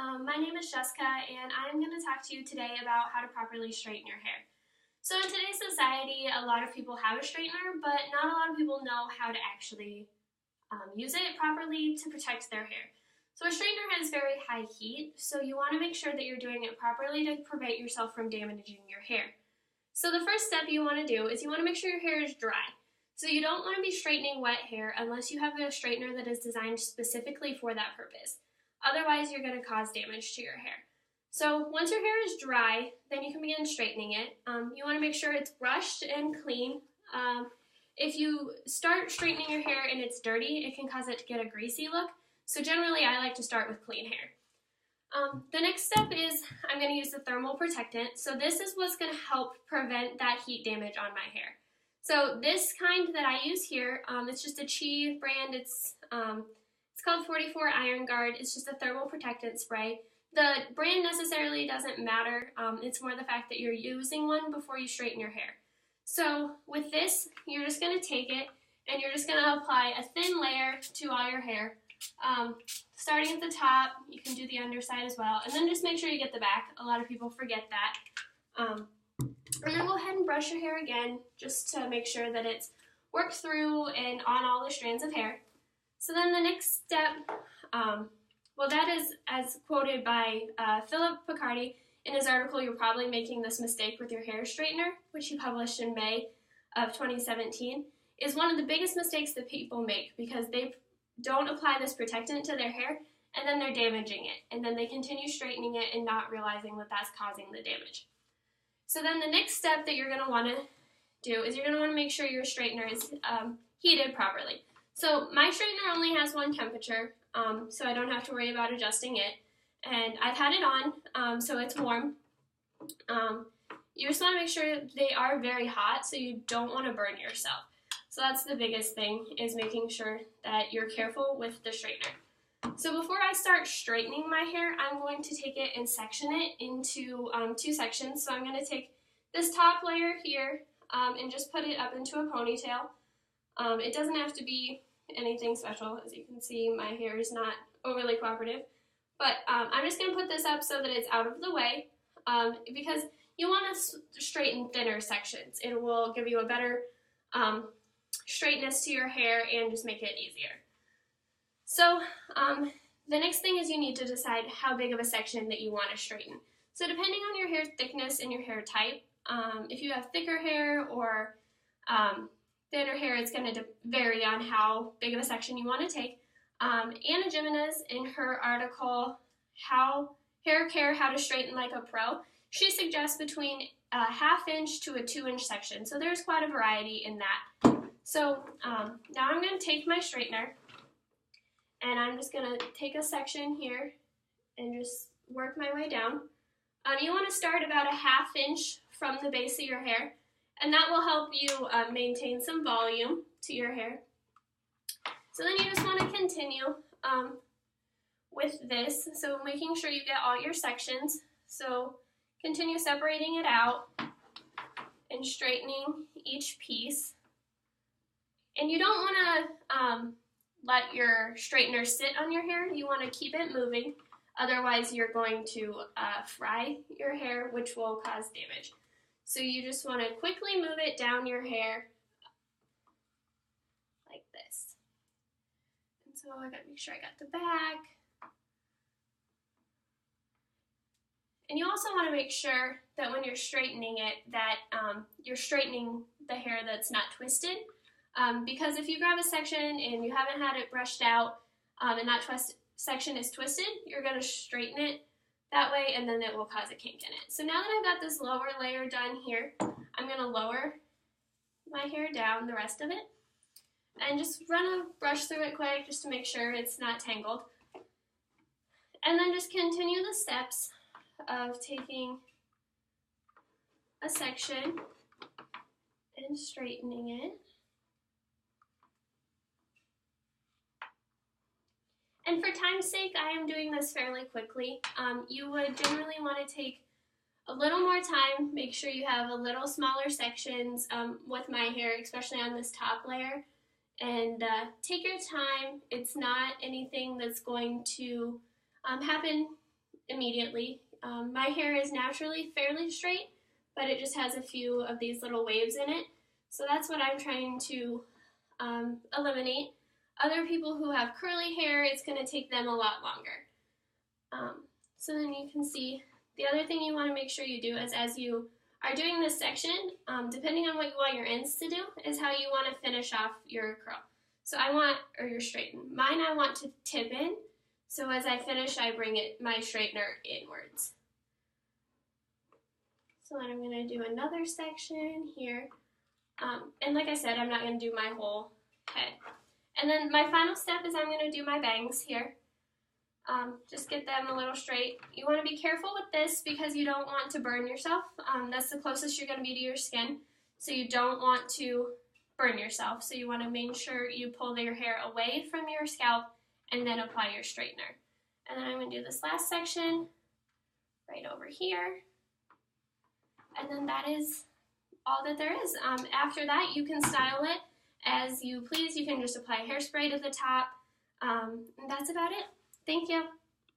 My name is Jessica, and I'm going to talk to you today about how to properly straighten your hair. So in today's society, a lot of people have a straightener, but not a lot of people know how to actually use it properly to protect their hair. So a straightener has very high heat, so you want to make sure that you're doing it properly to prevent yourself from damaging your hair. So the first step you want to do is you want to make sure your hair is dry. So you don't want to be straightening wet hair unless you have a straightener that is designed specifically for that purpose. Otherwise, you're going to cause damage to your hair. So once your hair is dry, then you can begin straightening it. You want to make sure it's brushed and clean. If you start straightening your hair and it's dirty, it can cause it to get a greasy look. So generally, I like to start with clean hair. The next step is I'm going to use the thermal protectant. So this is what's going to help prevent that heat damage on my hair. So this kind that I use here, it's just a Chi brand. It's called 44 Iron Guard. It's just a thermal protectant spray. The brand necessarily doesn't matter. It's more the fact that you're using one before you straighten your hair. So with this, you're just going to take it and you're just going to apply a thin layer to all your hair. Starting at the top, you can do the underside as well, and then just make sure you get the back. A lot of people forget that. And then go ahead and brush your hair again just to make sure that it's worked through and on all the strands of hair. So then the next step, that is as quoted by Philip Picardi in his article, You're Probably Making This Mistake with Your Hair Straightener, which he published in May of 2017, is one of the biggest mistakes that people make because they don't apply this protectant to their hair and then they're damaging it. And then they continue straightening it and not realizing that that's causing the damage. So then the next step that you're going to want to do is you're going to want to make sure your straightener is heated properly. So my straightener only has one temperature, so I don't have to worry about adjusting it. And I've had it on, so it's warm. You just want to make sure they are very hot, so you don't want to burn yourself. So that's the biggest thing, is making sure that you're careful with the straightener. So before I start straightening my hair, I'm going to take it and section it into two sections. So I'm going to take this top layer here and just put it up into a ponytail. It doesn't have to be anything special. As you can see, my hair is not overly cooperative. But I'm just going to put this up so that it's out of the way because you want to straighten thinner sections. It will give you a better straightness to your hair and just make it easier. So the next thing is you need to decide how big of a section that you want to straighten. So depending on your hair thickness and your hair type, if you have thicker hair or thinner hair, it's going to vary on how big of a section you want to take. Anna Jimenez, in her article, Hair Care, How to Straighten Like a Pro, she suggests between a 1/2 inch to a 2-inch section. So there's quite a variety in that. So now I'm going to take my straightener and I'm just going to take a section here and just work my way down. You want to start about a 1/2 inch from the base of your hair, and that will help you maintain some volume to your hair. So then you just want to continue with this, so making sure you get all your sections. So continue separating it out and straightening each piece. And you don't want to let your straightener sit on your hair. You want to keep it moving. Otherwise, you're going to fry your hair, which will cause damage. So you just want to quickly move it down your hair like this. And so I got to make sure I got the back. And you also want to make sure that when you're straightening it, that you're straightening the hair that's not twisted. Because if you grab a section and you haven't had it brushed out and that section is twisted, you're going to straighten it that way and then it will cause a kink in it. So now that I've got this lower layer done here, I'm going to lower my hair down, the rest of it, and just run a brush through it quick just to make sure it's not tangled. And then just continue the steps of taking a section and straightening it. And for time's sake, I am doing this fairly quickly. You would generally want to take a little more time, make sure you have a little smaller sections with my hair, especially on this top layer, and take your time. It's not anything that's going to happen immediately. My hair is naturally fairly straight, but it just has a few of these little waves in it. So that's what I'm trying to eliminate. Other people who have curly hair, it's going to take them a lot longer. So then you can see the other thing you want to make sure you do is as you are doing this section, depending on what you want your ends to do, is how you want to finish off your curl. So or your straighten. Mine I want to tip in, so as I finish I bring my straightener inwards. So then I'm going to do another section here. And like I said, I'm not going to do my whole head. And then my final step is I'm going to do my bangs here. Just get them a little straight. You want to be careful with this because you don't want to burn yourself. That's the closest you're going to be to your skin. So you don't want to burn yourself. So you want to make sure you pull your hair away from your scalp and then apply your straightener. And then I'm going to do this last section right over here. And then that is all that there is. After that, you can style it as you please. You can just apply hairspray to the top. And that's about it. Thank you.